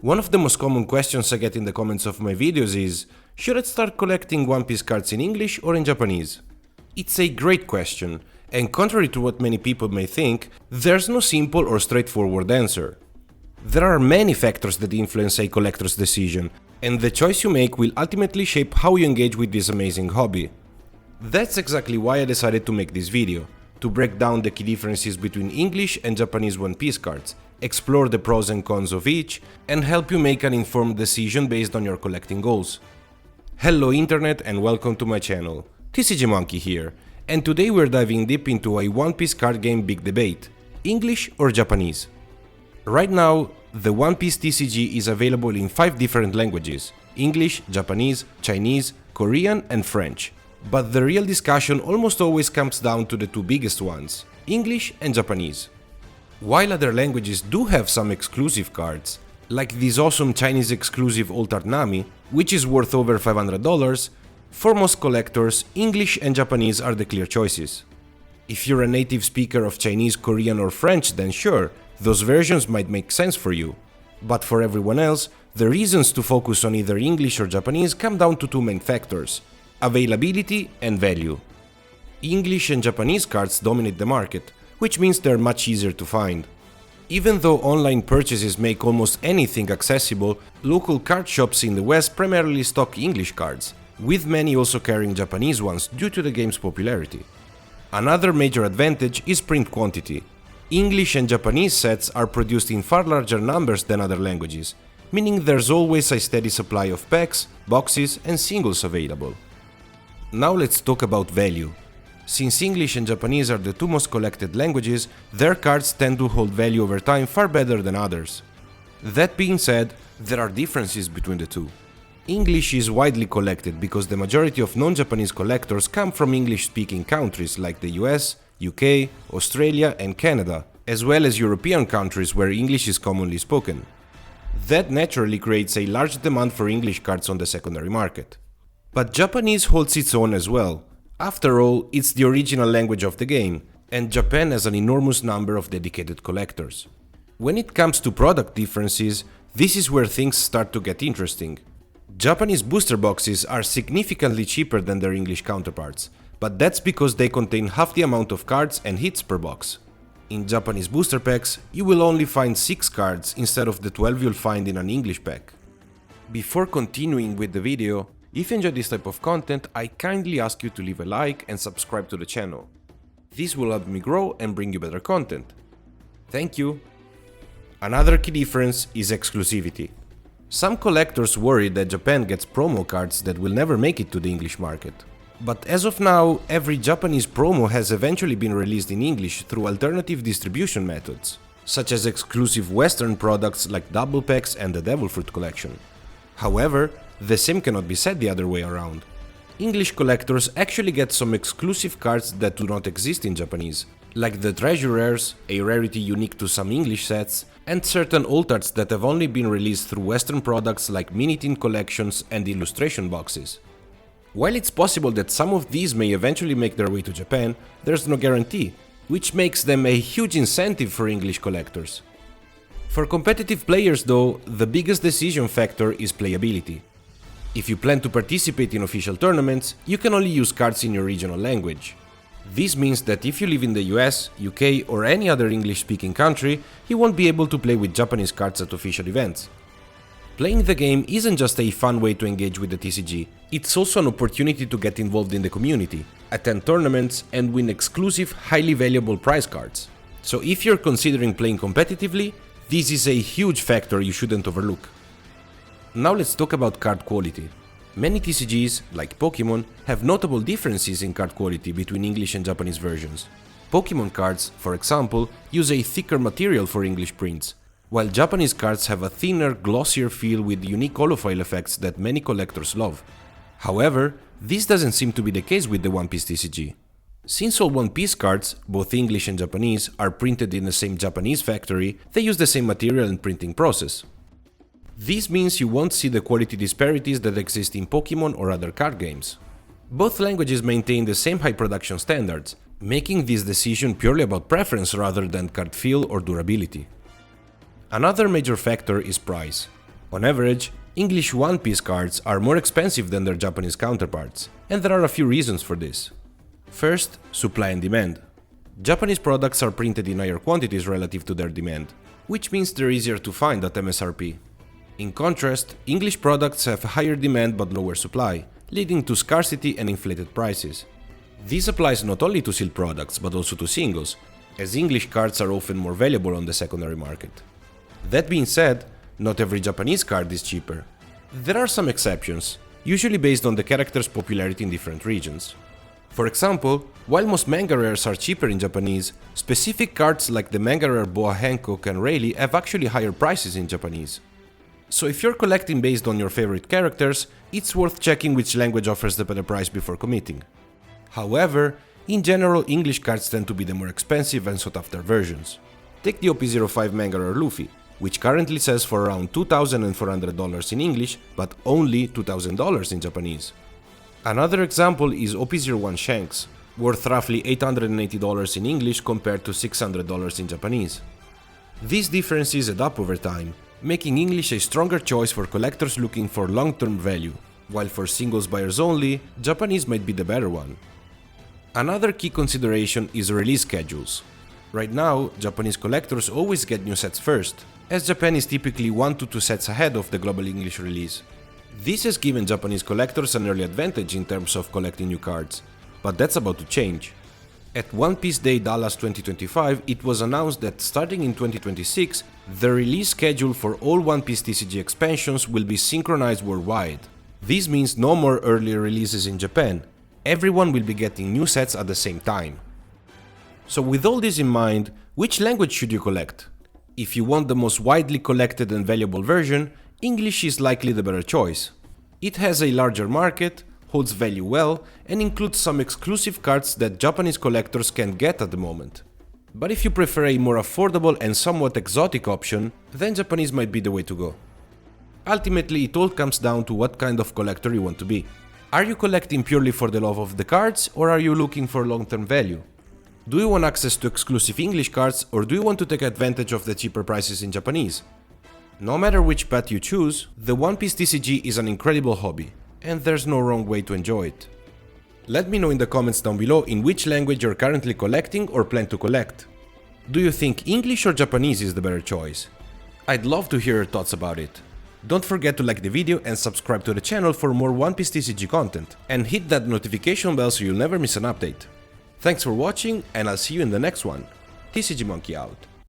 One of the most common questions I get in the comments of my videos is, should I start collecting One Piece cards in English or in Japanese? It's a great question, and contrary to what many people may think, there's no simple or straightforward answer. There are many factors that influence a collector's decision, and the choice you make will ultimately shape how you engage with this amazing hobby. That's exactly why I decided to make this video, to break down the key differences between English and Japanese One Piece cards, explore the pros and cons of each, and help you make an informed decision based on your collecting goals. Hello Internet and welcome to my channel, TCG Monkey here, and today we're diving deep into a One Piece card game big debate, English or Japanese. Right now, the One Piece TCG is available in 5 different languages, English, Japanese, Chinese, Korean and French. But the real discussion almost always comes down to the two biggest ones, English and Japanese. While other languages do have some exclusive cards, like this awesome Chinese exclusive Altered Nami, which is worth over $500, for most collectors, English and Japanese are the clear choices. If you're a native speaker of Chinese, Korean or French, then sure, those versions might make sense for you. But for everyone else, the reasons to focus on either English or Japanese come down to two main factors: availability and value. English and Japanese cards dominate the market, which means they're much easier to find. Even though online purchases make almost anything accessible, local card shops in the West primarily stock English cards, with many also carrying Japanese ones due to the game's popularity. Another major advantage is print quantity. English and Japanese sets are produced in far larger numbers than other languages, meaning there's always a steady supply of packs, boxes and singles available. Now let's talk about value. Since English and Japanese are the two most collected languages, their cards tend to hold value over time far better than others. That being said, there are differences between the two. English is widely collected because the majority of non-Japanese collectors come from English-speaking countries like the US, UK, Australia and Canada, as well as European countries where English is commonly spoken. That naturally creates a large demand for English cards on the secondary market. But Japanese holds its own as well. After all, it's the original language of the game, and Japan has an enormous number of dedicated collectors. When it comes to product differences, this is where things start to get interesting. Japanese booster boxes are significantly cheaper than their English counterparts, but that's because they contain half the amount of cards and hits per box. In Japanese booster packs, you will only find 6 cards instead of the 12 you'll find in an English pack. Before continuing with the video, if you enjoy this type of content, I kindly ask you to leave a like and subscribe to the channel. This will help me grow and bring you better content. Thank you! Another key difference is exclusivity. Some collectors worry that Japan gets promo cards that will never make it to the English market. But as of now, every Japanese promo has eventually been released in English through alternative distribution methods, such as exclusive Western products like Double Packs and the Devil Fruit collection. However, the same cannot be said the other way around. English collectors actually get some exclusive cards that do not exist in Japanese, like the Treasure Rares, a rarity unique to some English sets, and certain Altereds that have only been released through Western products like mini-tin collections and illustration boxes. While it's possible that some of these may eventually make their way to Japan, there's no guarantee, which makes them a huge incentive for English collectors. For competitive players though, the biggest decision factor is playability. If you plan to participate in official tournaments, you can only use cards in your regional language. This means that if you live in the US, UK or any other English-speaking country, you won't be able to play with Japanese cards at official events. Playing the game isn't just a fun way to engage with the TCG, it's also an opportunity to get involved in the community, attend tournaments and win exclusive, highly valuable prize cards. So if you're considering playing competitively, this is a huge factor you shouldn't overlook. Now let's talk about card quality. Many TCGs, like Pokemon, have notable differences in card quality between English and Japanese versions. Pokemon cards, for example, use a thicker material for English prints, while Japanese cards have a thinner, glossier feel with unique holofoil effects that many collectors love. However, this doesn't seem to be the case with the One Piece TCG. Since all One Piece cards, both English and Japanese, are printed in the same Japanese factory, they use the same material and printing process. This means you won't see the quality disparities that exist in Pokemon or other card games. Both languages maintain the same high production standards, making this decision purely about preference rather than card feel or durability. Another major factor is price. On average, English One Piece cards are more expensive than their Japanese counterparts, and there are a few reasons for this. First, supply and demand. Japanese products are printed in higher quantities relative to their demand, which means they're easier to find at MSRP. In contrast, English products have higher demand but lower supply, leading to scarcity and inflated prices. This applies not only to sealed products but also to singles, as English cards are often more valuable on the secondary market. That being said, not every Japanese card is cheaper. There are some exceptions, usually based on the character's popularity in different regions. For example, while most manga rares are cheaper in Japanese, specific cards like the manga rare Boa Hancock and Rayleigh have actually higher prices in Japanese. So if you're collecting based on your favorite characters, it's worth checking which language offers the better price before committing. However, in general, English cards tend to be the more expensive and sought after versions. Take the OP05 manga rare Luffy, which currently sells for around $2,400 in English, but only $2,000 in Japanese. Another example is OP01 Shanks, worth roughly $880 in English compared to $600 in Japanese. These differences add up over time, making English a stronger choice for collectors looking for long-term value, while for singles buyers only, Japanese might be the better one. Another key consideration is release schedules. Right now, Japanese collectors always get new sets first, as Japan is typically 1 to 2 sets ahead of the global English release. This has given Japanese collectors an early advantage in terms of collecting new cards, but that's about to change. At One Piece Day Dallas 2025, it was announced that starting in 2026, the release schedule for all One Piece TCG expansions will be synchronized worldwide. This means no more early releases in Japan. Everyone will be getting new sets at the same time. So with all this in mind, which language should you collect? If you want the most widely collected and valuable version, English is likely the better choice. It has a larger market, holds value well, and includes some exclusive cards that Japanese collectors can't get at the moment. But if you prefer a more affordable and somewhat exotic option, then Japanese might be the way to go. Ultimately, it all comes down to what kind of collector you want to be. Are you collecting purely for the love of the cards, or are you looking for long-term value? Do you want access to exclusive English cards, or do you want to take advantage of the cheaper prices in Japanese? No matter which path you choose, the One Piece TCG is an incredible hobby, and there's no wrong way to enjoy it. Let me know in the comments down below in which language you're currently collecting or plan to collect. Do you think English or Japanese is the better choice? I'd love to hear your thoughts about it. Don't forget to like the video and subscribe to the channel for more One Piece TCG content, and hit that notification bell so you'll never miss an update. Thanks for watching, and I'll see you in the next one. TCG Monkey out.